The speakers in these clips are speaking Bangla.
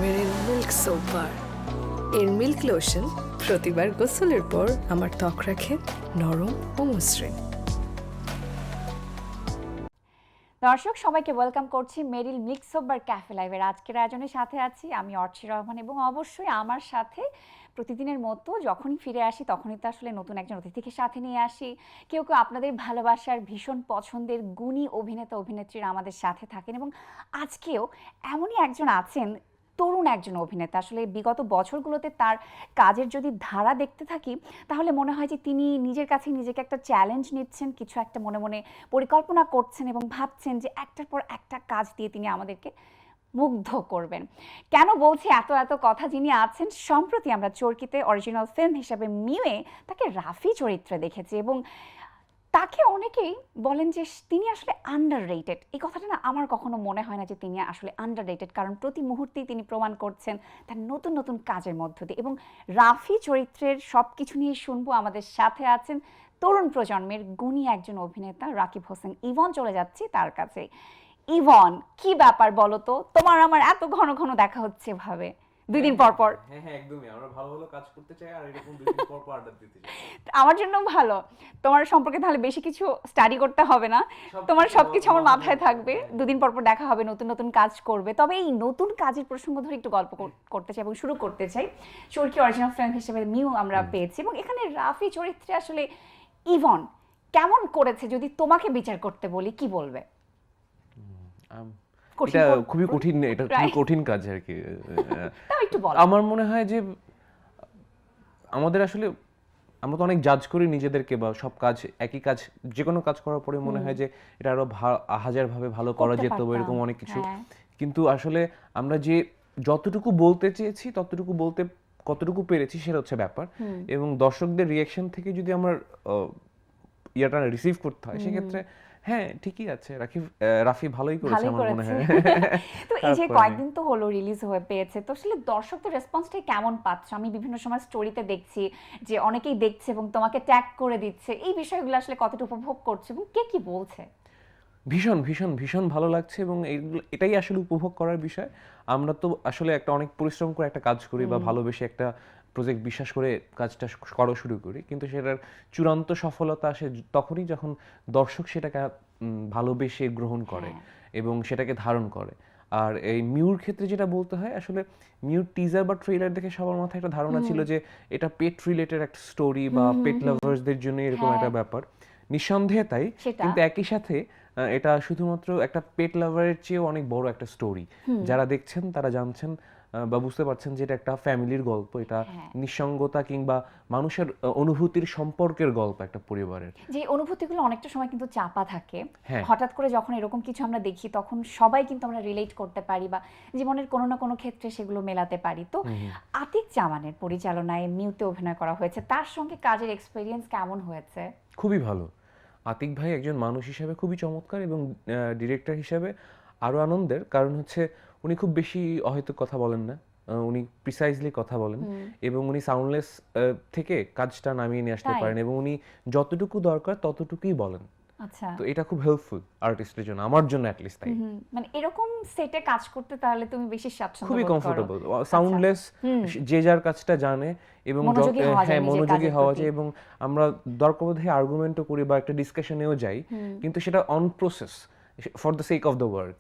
মেরিল মিল্ক সোপ বার। এর মিল্ক লোশন প্রতিবার গোসলের পর আমার ত্বক রাখে নরম ও মসৃণ। দর্শক সবাইকে ওয়েলকাম করছি মেরিল মিল্ক সোপ বার ক্যাফে লাইভের আজকের আয়োজনের সাথে আছি আমি অর্চি রহমান এবং অবশ্যই আমার সাথে প্রতিদিনের মতো যখনই ফিরে আসি তখনই তো আসলে নতুন একজন অতিথিকে সাথে নিয়ে আসি। কেউ কেউ আপনাদের ভালোবাসার ভীষণ পছন্দের গুণী অভিনেতা অভিনেত্রীরা আমাদের সাথে থাকেন এবং আজকেও এমনই একজন আছেন, তরুণ একজন অভিনেতা। আসলে বিগত বছরগুলোতে তার কাজের যদি ধারা দেখতে থাকি তাহলে মনে হয় যে তিনি নিজের কাছে নিজেকে একটা চ্যালেঞ্জ নিচ্ছেন, কিছু একটা মনে মনে পরিকল্পনা করছেন এবং ভাবছেন যে একটার পর একটা কাজ দিয়ে তিনি আমাদেরকে মুগ্ধ করবেন। কেন বলছি এত এত কথা, যিনি আছেন সম্প্রতি আমরা চরকিতে অরিজিনাল ফিল্ম হিসাবে মিউয়ে তাকে রাফি চরিত্রে দেখেছি এবং তাকে অনেকেই বলেন যে তিনি আসলে আন্ডাররেটেড। এই কথাটা না আমার কখনো মনে হয় না যে তিনি আসলে আন্ডাররেটেড, কারণ প্রতি মুহূর্তেই তিনি প্রমাণ করছেন তার নতুন নতুন কাজের মধ্য দিয়ে। এবং রাফি চরিত্রের সব কিছু নিয়ে শুনবো। আমাদের সাথে আছেন তরুণ প্রজন্মের গুণী একজন অভিনেতা রাকিব হোসেন ইভন। চলে যাচ্ছি তার কাছে। ইভন, কি ব্যাপার বলো তো, তোমার আমার এত ঘন ঘন দেখা হচ্ছে ভাবে দুই দিন পর পর? হ্যাঁ হ্যাঁ একদমই, আমরা ভালো ভালো কাজ করতে চাই আর এরকম দুই দিন পর পর আড্ডা দিতে চাই। আমার জন্য ভালো, তোমার সম্পর্কে তাহলে বেশি কিছু স্টাডি করতে হবে না, তোমার সবকিছু আমার মাথায় থাকবে। দুদিন পর পর দেখা হবে, নতুন নতুন কাজ করবে। তবে এই নতুন কাজের প্রসঙ্গ ধরে একটু গল্প করতে চাই এবং শুরু করতে চাই। চরকি অরিজিনাল ফিল্ম হিসেবে মিউ আমরা পেয়েছি এবং এখানে রাফি চরিত্রে আসলে ইভন কেমন করেছে যদি তোমাকে বিচার করতে বলি, কি বলবে? এটা খুবই কঠিন, এটা খুবই কঠিন কাজ আর কি। তাও একটু বল। আমার মনে হয় যে আমাদের আসলে আমরা তো অনেক জাজ করি নিজেদেরকে, বা সব কাজ একই কাজ যে কোনো কাজ করার পরে মনে হয় যে এটা আরো হাজার ভাবে ভালো করা যেত বা এরকম অনেক কিছু। কিন্তু আসলে আমরা যে যতটুকু বলতে চেয়েছি ততটুকু বলতে কতটুকু পেরেছি সেটা হচ্ছে ব্যাপার। এবং দর্শকদের রিয়াকশন থেকে যদি আমার ইয়াটা রিসিভ করতে হয় সেক্ষেত্রে হ্যাঁ ঠিকই আছে, রাফি ভালোই করেছে আমার মনে হয়। তো এই যে কয়েকদিন তো হলো রিলিজ হয়ে পেয়েছে, তো আসলে দর্শকদের রেসপন্সটা কেমন পাচ্ছ? আমি বিভিন্ন সময় স্টোরিতে দেখছি যে অনেকেই দেখছে এবং তোমাকে ট্যাগ করে দিচ্ছে। এই বিষয়গুলো আসলে কতটা উপভোগ করছে এবং কে কি বলছে? ভীষণ ভীষণ ভীষণ ভালো লাগছে এবং এটাই আসলে উপভোগ করার বিষয়। আমরা তো আসলে একটা অনেক পরিশ্রম করে একটা কাজ করি বা ভালোবেসে একটা প্রজেক্ট বিশ্বাস করে কাজটা করা শুরু করি, কিন্তু সেটার চূড়ান্ত সফলতা আসে তখনই যখন দর্শক সেটাকে ভালোবেসে গ্রহণ করে এবং সেটাকে ধারণ করে। আর এই মিউর ক্ষেত্রে যেটা বলতে হয়, আসলে মিউর টিজার বা ট্রেলার দেখে সবার মাথায় একটা ধারণা ছিল যে এটা পেট রিলেটেড একটা স্টোরি বা পেট লাভার্সদের জন্য এরকম একটা ব্যাপার। নিঃসন্দেহে তাই, কিন্তু একই সাথে এটা শুধুমাত্র একটা পেট লাভারের চেয়েও অনেক বড় একটা স্টোরি। যারা দেখছেন তারা জানছেন বা বুঝতে পারছেন যে এটা একটা ফ্যামিলির গল্প, এটা নিঃসঙ্গতা কিংবা মানুষের অনুভূতির সম্পর্কের গল্প একটা পরিবারের। যে অনুভূতিগুলো অনেকটা সময় কিন্তু চাপা থাকে, হঠাৎ করে যখন এরকম কিছু আমরা দেখি তখন সবাই কিন্তু আমরা রিলেট করতে পারি বা জীবনের কোনো না কোনো ক্ষেত্রে সেগুলো মেলাতে পারি। তো আতিক জামানের পরিচালনায় মিউতে অভিনয় করা হয়েছে, তার সঙ্গে কাজের এক্সপেরিয়েন্স কেমন হয়েছে? খুবই ভালো। আতিক ভাই একজন মানুষ হিসেবে খুবই চমৎকার এবং ডিরেক্টর হিসেবে আরো আনন্দের, কারণ হচ্ছে উনি খুব বেশি অহেতুক কথা বলেন না, উনি প্রিসাইজলি কথা বলেন এবং উনি সাউন্ডলেস থেকে কাজটা নামিয়ে নিয়ে আসতে পারেন এবং উনি যতটুকু দরকার ততটুকুই বলেন। আচ্ছা, তো এটা খুব হেল্পফুল আর্টিস্টের জন্য, আমার জন্য অ্যাট লিস্ট তাই। মানে এরকম সেটে কাজ করতে তাহলে তুমি বেশি স্বাচ্ছন্দ্য খুবই বোধ করো? কমফোর্টেবল, সাউন্ডলেস, যে যার কাজটা জানে এবং হ্যাঁ মনোযোগী হওয়া যায় এবং আমরা দরকার বোধ হয় আর্গুমেন্টও করি বা একটা ডিসকাশনেও যাই, কিন্তু সেটা on process for the sake of the work.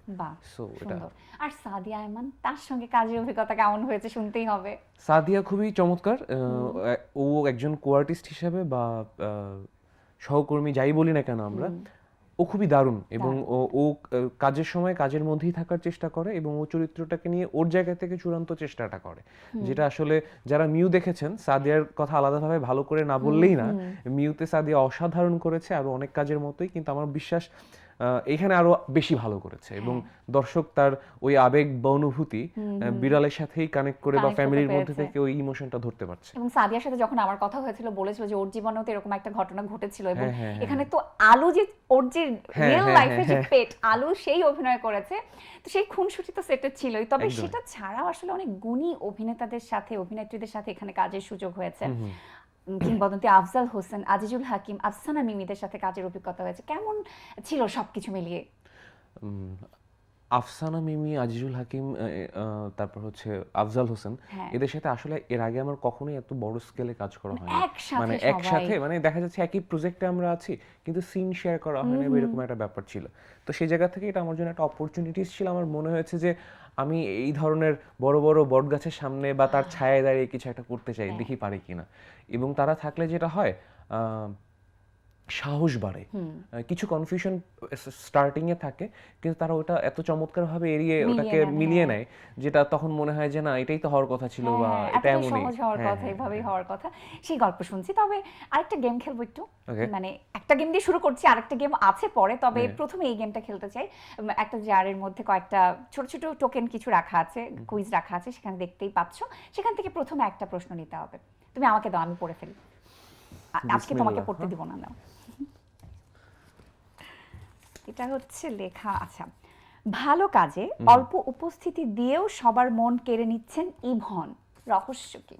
So এটা। আর সাদিয়া আয়মান, তার সঙ্গে কাজের অভিজ্ঞতা কেমন হয়েছে শুনতেই হবে। সাদিয়া খুবই চমৎকার। ও একজন কো-আর্টিস্ট হিসেবে বা সহকর্মী যাই বলি না কেন আমরা, ও খুবই দারুণ এবং ও কাজের সময় কাজের মধ্যেই থাকার চেষ্টা করে এবং ও চরিত্রটাকে নিয়ে ওর জায়গা থেকে চূড়ান্ত চেষ্টাটা করে, যেটা আসলে যারা মিউ দেখেছেন, সাদিয়ার কথা আলাদাভাবে ভালো করে না বললেই না, মিউতে সাদিয়া অসাধারণ করেছে আরো অনেক কাজের মতোই, কিন্তু আমার বিশ্বাস এখানে আরো বেশি ভালো করেছে এবং দর্শক তার ওই আবেগ বা অনুভূতি বিড়ালের সাথেই কানেক্ট করে বা ফ্যামিলির মধ্যে থেকে ওই ইমোশনটা ধরতে পারছে। এবং সাদিয়ার সাথে যখন আমার কথা হয়েছিল বলেছিল যে ওর জীবনেও তো এরকম একটা ঘটনা ঘটেছিল এবং এখানে তো আলু যে ওর যে রিয়েল লাইফে যে পেট আলু সেই অভিনয় করেছে, তো সেই খুনসুটি তো সেটে ছিলই। তবে সেটা ছাড়াও আসলে অনেক গুণী অভিনেতাদের সাথে অভিনেত্রীদের সাথে এখানে কাজের সুযোগ হয়েছে। কিংবদন্তি আফজাল হোসেন, আজিজুল হাকিম, আফসানা মিমিদের সাথে কাজের অভিজ্ঞতা হয়েছে। কেমন ছিল সবকিছু মিলিয়ে? উম, আফসানা মিমি, আজিজুল হাকিম, তারপর হচ্ছে আফজাল হোসেন, হ্যাঁ। এদের সাথে আসলে এর আগে আমার কখনোই এত বড় স্কেলে কাজ করা হয়নি। একসাথে মানে সবাই। একসাথে মানে দেখা যাচ্ছে একই প্রজেক্টে আমরা আছি কিন্তু সিন শেয়ার করা হয় না বা এরকম একটা ব্যাপার ছিল। তো সেই জায়গা থেকে এটা আমার জন্য একটা অপরচুনিটিস ছিল। আমার মনে হয়েছে যে আমি এই ধরনের বড় বড় বট গাছের সামনে বা তার ছায়ায় দাঁড়িয়ে কিছু একটা করতে চাই, দেখি পারি কিনা। এবং তারা থাকলে যেটা হয় সাহস বাড়ে। কিছু কনফিউশন স্টার্টিং এ থাকে কিন্তু তারা ওটা এত চমৎকারভাবে এড়িয়ে ওটাকে মিলিয়ে নেয়, যেটা তখন মনে হয় যে না এটাই তো হওয়ার কথা ছিল বা এটা এতটাই এমনই। সহজ হওয়ার কথা, এভাবেই হওয়ার কথা। সেই গল্প শুনছি। তবে আরেকটা গেম খেলবো একটু। মানে একটা গেম দিয়ে শুরু করছি, আরেকটা গেম আছে পরে, তবে প্রথমে এই গেমটা খেলতে চাই। একটা জারের মধ্যে কয়েকটা ছোট ছোট টোকেন কিছু রাখা আছে, কুইজ রাখা আছে, সেখানে দেখতেই পাচ্ছ। সেখান থেকে প্রথমে একটা প্রশ্ন নিতে হবে। তুমি আমাকে দাও, আমি পড়ে ফেলি। আজকে তোমাকে পড়তে দিব না। নাও, এটা হচ্ছে লেখা। আচ্ছা, ভালো কাজে অল্প উপস্থিতি দিয়েও সবার মন কেড়ে নিচ্ছেন ইভন, রহস্য কি?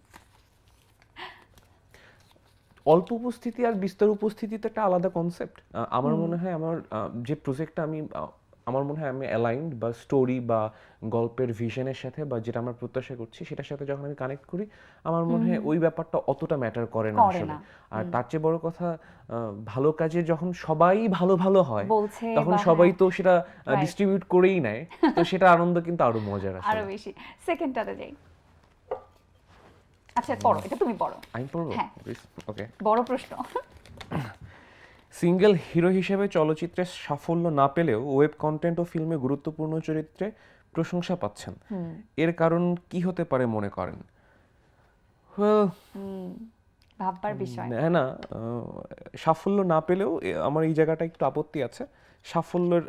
অল্প উপস্থিতি আর বিস্তর উপস্থিতি তো একটা আলাদা কনসেপ্ট। আমার মনে হয় আমার যে প্রজেক্টটা আমার মনে হয় আমি অ্যালাইনড বা স্টোরি বা গল্পের ভিশনের সাথে বা যেটা আমরা প্রত্যাশা করছি সেটার সাথে যখন আমি কানেক্ট করি আমার মনে হয় ওই ব্যাপারটা অতটা ম্যাটার করে না আসলে। আর তার চেয়ে বড় কথা ভালো কাজে যখন সবাই ভালো ভালো হয় বলছে তখন বা সবাই হ্যাঁ, তো সেটা ডিস্ট্রিবিউট করেই নেয়, তো সেটা আনন্দ কিন্তু আরো মজার আরো আসলে। বেশি। সেকেন্ডটাতে যাই। আচ্ছা পড়ো, এটা তুমি পড়ো। আমি পড়বো? হ্যাঁ। ওকে। বড় প্রশ্ন। সিঙ্গেল হিরো হিসেবে চলচ্চিত্রে সাফল্য না পেলেও ওয়েব কন্টেন্ট ও ফিল্মে গুরুত্বপূর্ণ চরিত্রে প্রশংসা পাচ্ছেন, এর কারণ কি হতে পারে মনে করেন? Well, ভাববার বিষয়। হ্যাঁ না, সাফল্য না পেলেও আমার এই জায়গাটা একটু আপত্তি আছে। সাফল্যের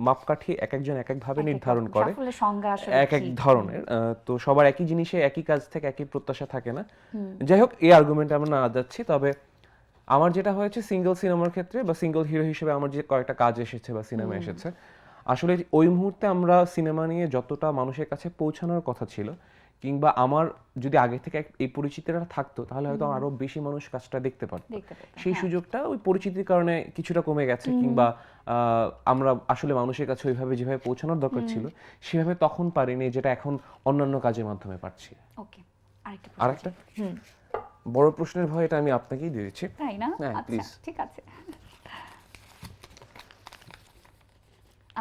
মাপকাঠি এক একজন এক একভাবে নির্ধারণ করে, সাফল্যের সংজ্ঞা আসলে এক এক কি? ধরনের। তো সবার একই জিনিসে একই কাজ থেকে একই প্রত্যাশা থাকে না। যাই হোক, এই আর্গুমেন্টে আমরা না যাচ্ছি। তবে আমার যেটা হয়েছে সিঙ্গেল সিনেমার ক্ষেত্রে বা সিঙ্গেল হিরো হিসেবে আমার যে কয়েকটা কাজ এসেছে বা সিনেমা এসেছে, আসলে ওই মুহূর্তে আমরা সিনেমা নিয়ে যতটা মানুষের কাছে পৌঁছানোর কথা ছিল কিংবা আমার যদি আগে থেকে এই পরিচিতিটা থাকতো তাহলে হয়তো আরো বেশি মানুষ কাজটা দেখতে পারতো। সেই সুযোগটা ওই পরিচিতির কারণে কিছুটা কমে গেছে, কিংবা আমরা আসলে মানুষের কাছে ওইভাবে যেভাবে পৌঁছানোর দরকার ছিল সেভাবে তখন পারিনি, যেটা এখন অন্যান্য কাজের মাধ্যমে পারছি। ওকে, আরেকটা প্রশ্ন। আরেকটা বড় প্রশ্নের ভয়, এটা আমি আপনাকেই দিয়ে দিচ্ছি। তাই না? হ্যাঁ, আচ্ছা, প্লিজ। ঠিক আছে।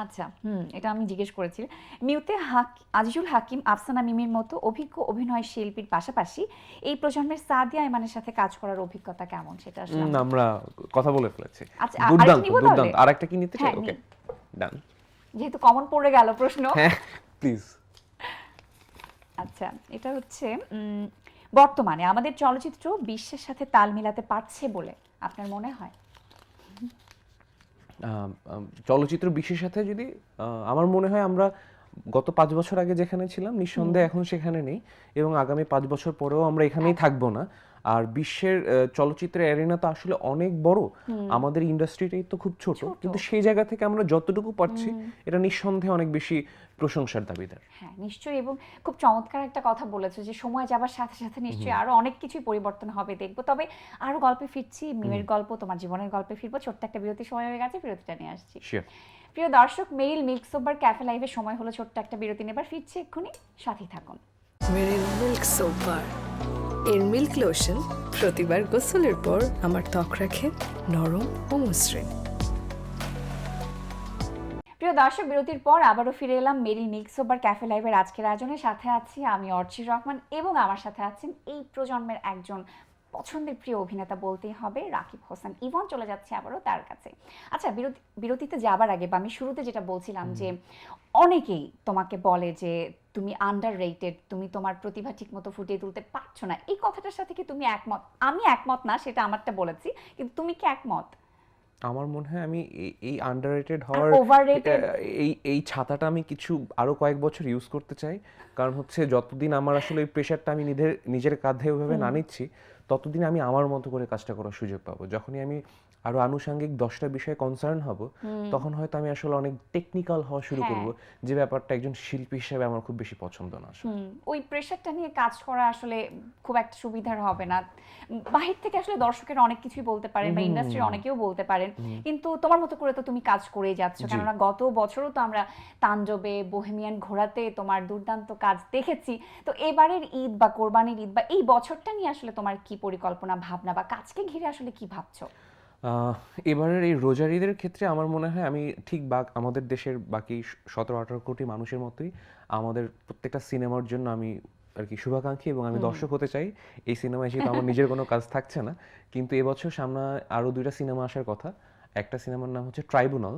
আচ্ছা, এটা আমি জিজ্ঞেস করেছি। মিউতে আজিজুল হাকিম, আফসানা মিমির মতো অভিজ্ঞ অভিনয় শিল্পীর পাশাপাশি এই প্রজন্মের সাদিয়া ইমানের সাথে কাজ করার অভিজ্ঞতা কেমন, সেটা আসলে আমরা কথা বলে ফেলেছি। আচ্ছা, দুর্দান্ত আরেকটা নিবো দুর্দান্ত। তাহলে? আরেকটা কি নিতে চাই? হ্যাঁ, ওকে, নিই। ডান। যেহেতু কমন পড়ে গেল প্রশ্ন। হ্যাঁ, প্লিজ। আচ্ছা, এটা হচ্ছে বর্তমানে আমাদের চলচ্চিত্র বিশ্বের সাথে তাল মিলাতে পারছে বলে আপনার মনে হয়? চলচ্চিত্র বিশ্বের সাথে যদি আমার মনে হয় আমরা গত 5 বছর আগে যেখানে ছিলাম নিঃসন্দেহে এখন সেখানে নেই, এবং আগামী 5 বছর পরেও আমরা এখানেই থাকবো না। আর বিশ্বের চলচ্চিত্রের অ্যারিনা তো আসলে অনেক বড়, আমাদের ইন্ডাস্ট্রিটাই তো খুব ছোট, কিন্তু সেই জায়গা থেকে আমরা যতটুকু পারছি এটা নিঃসন্দেহে অনেক বেশি প্রশংসার দাবিদার। হ্যাঁ, নিশ্চয়ই। এবং খুব চমৎকার একটা কথা বলেছো যে সময় যাবার সাথে সাথে নিশ্চয়ই আরো অনেক কিছুই পরিবর্তন হবে, দেখবো। তবে আরো গল্পে ফিরছি, মিমের গল্প, তোমার জীবনের গল্পে ফিরবো। ছোট্ট একটা বিরতির সময় হয়ে গেছে, বিরতিটা নিয়ে আসছি। প্রিয় দর্শক, মেরিল মিল্ক সোবার ক্যাফে লাইভের সময় হলো ছোট্ট একটা বিরতি নেবার। ফিরছি এক্ষুনি, সাথেই থাকুন। মেরিল মিল্ক সোপার এর মিল্ক লোশন প্রতিবার গোসলের পর আমার ত্বক রাখে নরম ও মসৃণ। প্রিয় দর্শক, বিরতির পর আবারও ফিরে এলাম মেরিল মিল্ক সোবার ক্যাফে লাইভের আজকের আয়োজনের সাথে আছি আমি অর্চির রহমান, এবং আমার সাথে আছেন এই প্রজন্মের একজন পছন্দের প্রিয় অভিনেতা বলতেই হবে, রাকিব হোসেন ইভন। চলে যাচ্ছে আবারও তার কাছে। আচ্ছা, বিরতিতে যাবার আগে বা আমি শুরুতে যেটা বলছিলাম যে অনেকেই তোমাকে বলে যে তুমি আন্ডার রেটেড, তুমি তোমার প্রতিভা ঠিকমতো ফুটিয়ে তুলতে পারছো না। এই কথাটার সাথে কি তুমি একমত? আমি একমত না, সেটা আমারটা বলেছি, কিন্তু তুমি কি একমত? আমার মনে হয় আমি এই আন্ডাররেটেড হওয়ার এই ছাতাটা আমি কিছু আরো কয়েক বছর ইউজ করতে চাই। কারণ হচ্ছে যতদিন আমার আসলে এই প্রেশারটা আমি নিজের কাঁধে ওইভাবে না নিচ্ছি ততদিন আমি আমার মতো করে কাজটা করার সুযোগ পাবো। যখনই আমি আরো আনুষঙ্গিক 10টা বিষয়ে কনসার্ন হব, তখন হয়তো আমি আসলে অনেক টেকনিক্যাল হওয়া শুরু হ্যাঁ। করব, যে ব্যাপারটা একজন শিল্পী হিসেবে আমার খুব বেশি পছন্দ না আসলে। ওই প্রেশারটা নিয়ে কাজ করা আসলে খুব একটা সুবিধার হবে না। বাহির থেকে আসলে দর্শকেরা অনেক কিছুই বলতে পারেন বা ইন্ডাস্ট্রির অনেকেও বলতে পারেন, কিন্তু তোমার মতো করে তো তুমি কাজ করেই যাচ্ছ। জি। কেননা গত বছরও তো আমরা তাণ্ডবে, বোহেমিয়ান ঘোড়াতে তোমার দুর্দান্ত কাজ দেখেছি। তো এবারের ঈদ বা কোরবানির ঈদ বা এই বছরটা নিয়ে আসলে তোমার কি পরিকল্পনা, ভাবনা বা কাজকে ঘিরে আসলে কি ভাবছো? আহ, এবারের এই রোজার ঈদের ক্ষেত্রে আমার মনে হয় আমি ঠিক আমাদের দেশের বাকি 17-18 কোটি মানুষের মতোই আমাদের প্রত্যেকটা সিনেমার জন্য আমি আর কি শুভাকাঙ্ক্ষী, এবং আমি দর্শক হতে চাই। এই সিনেমায় যেহেতু আমার নিজের কোনো কাজ থাকছে না, কিন্তু এবছর সামনে আরো 2টা সিনেমা আসার কথা। একটা সিনেমার নাম হচ্ছে ট্রাইব্যুনাল,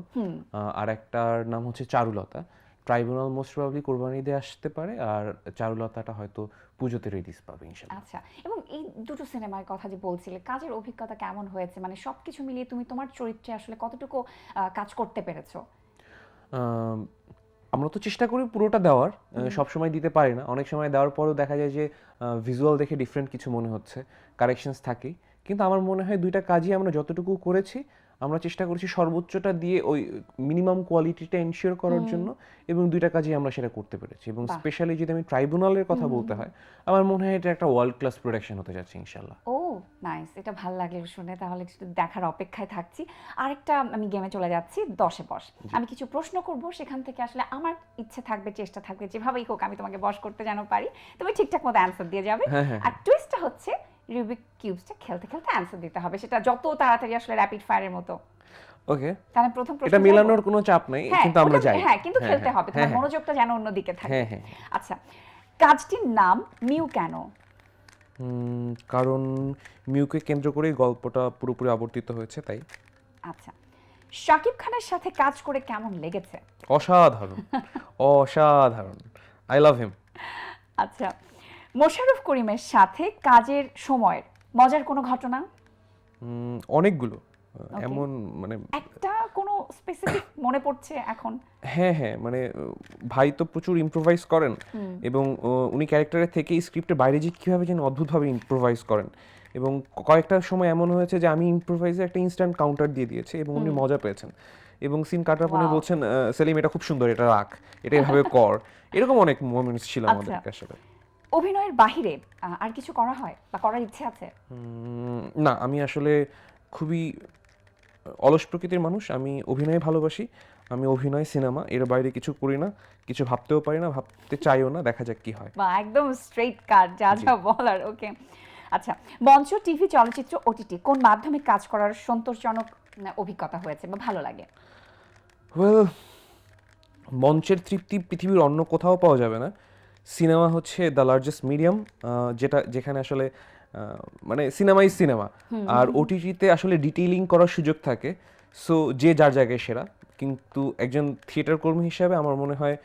আর একটার নাম হচ্ছে চারুলতা। ট্রাইব্যুনাল মোস্ট প্রবাবলি কোরবানি ঈদে আসতে পারে, আর চারুলতাটা হয়তো পুজোতে রিলিজ পাবে ইনশাআল্লাহ। আচ্ছা, এবং এই দুটো সিনেমার কথা যে বলছিলে, কাজের অভিজ্ঞতা কেমন হয়েছে? মানে সবকিছু মিলিয়ে তুমি তোমার চরিত্রে আসলে কতটুকু কাজ করতে পেরেছো? আম, আমরা তো চেষ্টা করি পুরোটা দেওয়ার, সব সময় দিতে পারি না। অনেক সময় দেওয়ার পরেও দেখা যায় যে ভিজুয়াল দেখে ডিফারেন্ট কিছু মনে হচ্ছে, কারেকশনস থাকেই। কিন্তু আমার মনে হয় 2টা কাজই আমরা যতটুকু করেছি, আমরা চেষ্টা করেছি সর্বোচ্চটা দিয়ে ওই মিনিমাম কোয়ালিটিটা এনশিওর করার জন্য, এবং 2টা কাজই আমরা সেটা করতে পেরেছি। এবং বাহ। স্পেশালি যদি আমি ট্রাইব্যুনালের কথা বলতে হয়, আমার মনে হয় এটা একটা ওয়ার্ল্ড ক্লাস প্রোডাকশন হতে যাচ্ছে ইনশাল্লাহ। ও নাইস, এটা ভাল লাগলো শুনে। তাহলে একটু দেখার অপেক্ষায় থাকছি। আরেকটা, আমি গেমে চলে যাচ্ছি, 10-এ বস। আমি কিছু প্রশ্ন করব, সেখান থেকে আসলে আমার ইচ্ছে থাকবে, চেষ্টা থাকবে, যেভাবেই হোক আমি তোমাকে বশ করতে যেন পারি। তুমি ঠিকঠাক মতো অ্যান্সার দিয়ে যাবে। হ্যাঁ, হ্যাঁ, আর টুইস্টটা হচ্ছে রুবিক কিউবসটা খেলতে খেলতে অ্যান্সার দিতে হবে, সেটা যত তাড়াতাড়ি আসলে র্যাপিড ফায়ারের মতো। ওকে, তাহলে প্রথম প্রশ্ন এটা যাবো? মেলানোর কোনো চাপ নাই, হ্যাঁ, কিন্তু আমরা ওটা- যাই। হ্যাঁ, কিন্তু হ্যাঁ, খেলতে হ্যাঁ, হবে, হ্যাঁ, তোমার মনোযোগটা যেন অন্যদিকে থাকে। হ্যাঁ, হ্যাঁ। আচ্ছা, কাজটির নাম মিউ কেন? কারণ মিউকে কেন্দ্র করেই গল্পটা পুরোপুরি আবর্তিত হয়েছে, তাই। আচ্ছা, শাকিব খানের সাথে কাজ করে কেমন লেগেছে? অসাধারণ, অসাধারণ, আই লাভ হিম। আচ্ছা, মোশাররফ করিমের সাথে কাজের সময়ের মজার কোনো ঘটনা? অনেকগুলো এমন মানে, একটা কোনো স্পেসিফিক মনে পড়ছে এখন? হ্যাঁ হ্যাঁ, মানে ভাই তো প্রচুর ইম্প্রোভাইজ করেন, এবং উনি ক্যারেক্টারের থেকে স্ক্রিপ্টের বাইরে যে কীভাবে যেন অদ্ভুতভাবে ইম্প্রোভাইজ করেন। এবং কয়েকটা সময় এমন হয়েছে যে আমি ইম্প্রোভাইজে একটা ইনস্ট্যান্ট কাউন্টার দিয়ে দিয়েছি, এবং উনি মজা পেয়েছেন। এবং সিন কাটার পরে Wow. বলছেন, সেলিম এটা খুব সুন্দর, এটা রাখ, এটা এভাবে কর। এরকম অনেক মোমেন্টস ছিল আমাদের আচ্ছা। আসলে। অভিনয়ের বাহিরে আর কিছু করা হয় বা করার ইচ্ছে আছে? না, আমি আসলে খুবই অলস প্রকৃতির মানুষ। আমি অভিনয় ভালোবাসি, আমি অভিনয়, সিনেমা, এর বাইরে কিছু করি না, কিছু ভাবতেও পারি না, ভাবতে চাইও না, দেখা যাক কি হয়। বা একদম স্ট্রেইট কাট, যা যা বলার। ওকে, আচ্ছা, মঞ্চ, টিভি, চলচ্চিত্র, ওটিটি কোন মাধ্যমে কাজ করার সন্তোষজনক অভিজ্ঞতা হয়েছে বা ভালো লাগে? ওয়েল, মঞ্চের তৃপ্তি পৃথিবীর অন্য কোথাও পাওয়া যাবে না। সিনেমা হচ্ছে দ্য লার্জেস্ট মিডিয়াম, যেখানে আসলে মানে সিনেমাই সিনেমা, আর ওটিটিতে আসলে ডিটেইলিং করার সুযোগ থাকে। সো যে যার জায়গায় সেরা, কিন্তু একজন থিয়েটার কর্মী হিসাবে আমার মনে হয়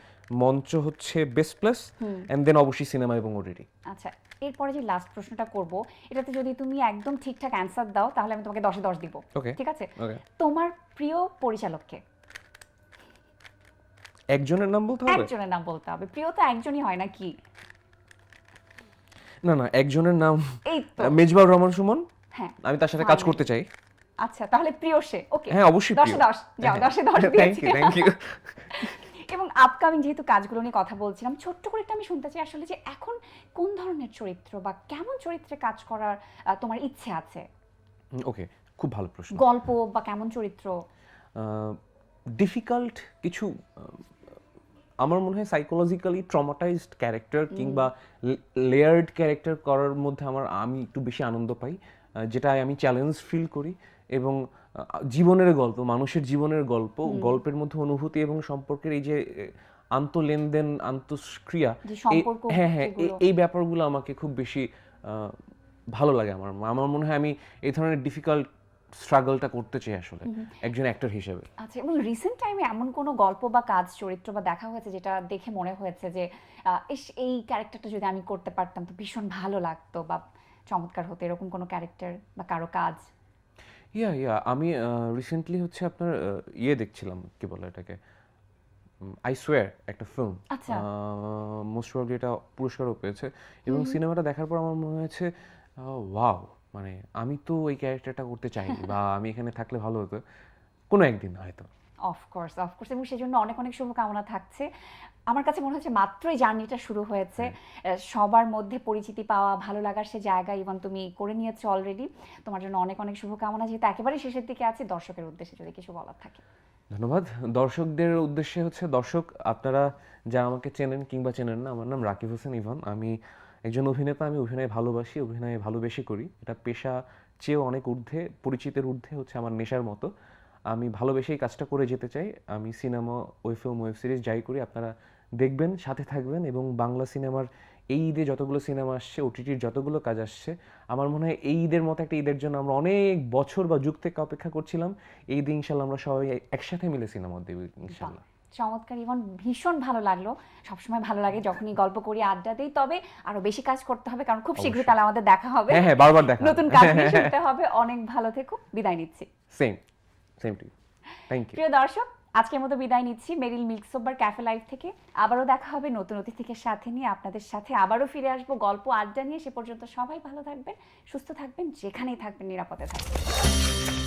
মঞ্চ হচ্ছে বেস্ট প্লেস, অ্যান্ড দেন অবশ্যই সিনেমা এবং ওটিটি। আচ্ছা, এরপরে যে লাস্ট প্রশ্নটা করব, এটাতে যদি তুমি একদম ঠিকঠাক অ্যান্সার দাও তাহলে আমি তোমাকে 10-এ 10 দিব। ওকে, ঠিক আছে? ওকে। তোমার প্রিয় পরিচালককে? একজনের নাম বলতে হবে? একজনের নাম বলতে হবে। প্রিয় তো একজনই হয় নাকি? না না, একজনের নাম এই তো। মেজবাউর রহমান সুমন। হ্যাঁ, আমি তার সাথে কাজ Fine. করতে চাই। আচ্ছা, তাহলে প্রিয় সে। ওকে, হ্যাঁ, অবশ্যই 10-এ প্রিয়। 10 যাও, 10-এ 10 থ্যাংক দিয়েছি। You, thank you. এবং আপকামিং যেহেতু কাজগুলো নিয়ে কথা বলছিলাম, ছোট্ট করে একটু আমি শুনতে চাই আসলে যে এখন কোন ধরনের চরিত্র বা কেমন চরিত্রে কাজ করার তোমার ইচ্ছে আছে? ওকে, খুব ভালো প্রশ্ন। গল্প বা কেমন চরিত্র? ডিফিকাল্ট কিছু, আমার মনে হয় সাইকোলজিক্যালি ট্রমাটাইজড ক্যারেক্টার কিংবা লেয়ার্ড ক্যারেক্টার করার মধ্যে আমি একটু বেশি আনন্দ পাই, যেটায় আমি চ্যালেঞ্জ ফিল করি। এবং জীবনের গল্প, মানুষের জীবনের গল্প, গল্পের মধ্যে অনুভূতি এবং সম্পর্কের এই যে আন্তঃলেনদেন, আন্তঃক্রিয়া, যে সম্পর্ক হ্যাঁ হ্যাঁ, যেগুলো। এই ব্যাপারগুলো আমাকে খুব বেশি ভালো লাগে। আমার মনে হয় আমি এই ধরনের ডিফিকাল্ট স্ট্রাগলটা করতে চাই আসলে একজন অ্যাক্টর হিসেবে। আচ্ছা, এবং রিসেন্ট টাইমে এমন কোনো গল্প বা কাজ, চরিত্র বা দেখা হয়েছে যেটা দেখে মনে হয়েছে যে এই ক্যারেক্টারটা যদি আমি করতে পারতাম তো ভীষণ ভালো লাগতো বা চমৎকার হতো, এরকম কোনো ক্যারেক্টার বা কারো কাজ? ইয়া, আমি রিসেন্টলি হচ্ছে আপনার দেখছিলাম, কি বলে এটাকে, আই সোয়ার, একটা ফিল্ম। আচ্ছা। মোস্ট প্রবাবলি এটা পুরস্কারও পেয়েছে, এবং সিনেমাটা দেখার পর আমার মনে হয়েছে ওয়াও, মানে আমি তো ওই ক্যারেক্টারটা করতে চাইনি বা আমি এখানে থাকলে ভালো হতো, কোনো একদিন হয়তো। অফকোর্স এবং সেজন্য অনেক অনেক শুভকামনা থাকছে। আমার কাছে মনে হচ্ছে মাত্রই জার্নিটা শুরু হয়েছে, সবার মধ্যে পরিচিতি পাওয়া, ভালো লাগার সে জায়গা ইভেন তুমি করে নিয়েছো অলরেডি। তোমার জন্য অনেক অনেক শুভকামনা। যেহেতু একেবারে শেষের দিকে আছে, দর্শকের উদ্দেশ্যে যদি কিছু বলার থাকে। ধন্যবাদ। দর্শকদের উদ্দেশ্যে হচ্ছে, দর্শক আপনারা যা আমাকে চেনেন কিংবা চেনেন না, আমার নাম রাকিব হোসেন ইভান। আমি একজন অভিনেতা, আমি অভিনয় ভালোবাসি, অভিনয় ভালোবেসে করি। এটা পেশা চেয়েও অনেক ঊর্ধ্বে, পরিচিতের ঊর্ধ্বে হচ্ছে আমার নেশার মতো। আমি ভালোবেসেই কাজটা করে যেতে চাই। আমি cinema, web film, web series যাই করি আপনারা দেখবেন, সাথে থাকবেন। এবং বাংলা সিনেমার এই ঈদে যতগুলো সিনেমা আসছে, ওটিটির যতগুলো কাজ আসছে, আমার মনে হয় এই ঈদের মতো একটা ঈদের জন্য আমরা অনেক বছর বা যুগ থেকে অপেক্ষা করছিলাম। এই দিন ইনশাল্লাহ আমরা সবাই একসাথে মিলে সিনেমা দেব ইনশাল্লাহ। চমৎকার ইভন, ভীষণ ভালো লাগলো। সবসময় ভালো লাগে যখনই গল্প করি, আড্ডা দিই। তবে আরো বেশি কাজ করতে হবে, কারণ খুব শীঘ্রই তাহলে আমাদের দেখা হবে। হ্যাঁ, বারবার দেখা হবে। নতুন কাজ নিয়ে শুনতে হবে। অনেক ভালো থেকো, বিদায় নিচ্ছি। Same to you. Thank you. প্রিয় দর্শক, আজকের মতো বিদায় নিচ্ছি মেরিল মিল্ক সোবার ক্যাফে লাইভ থেকে। আবারও দেখা হবে নতুন অতিথিকে সাথে নিয়ে, আপনাদের সাথে আবারও ফিরে আসবো গল্প আড্ডা নিয়ে। সে পর্যন্ত সবাই ভালো থাকবেন, সুস্থ থাকবেন, যেখানেই থাকবেন নিরাপদে থাকবেন।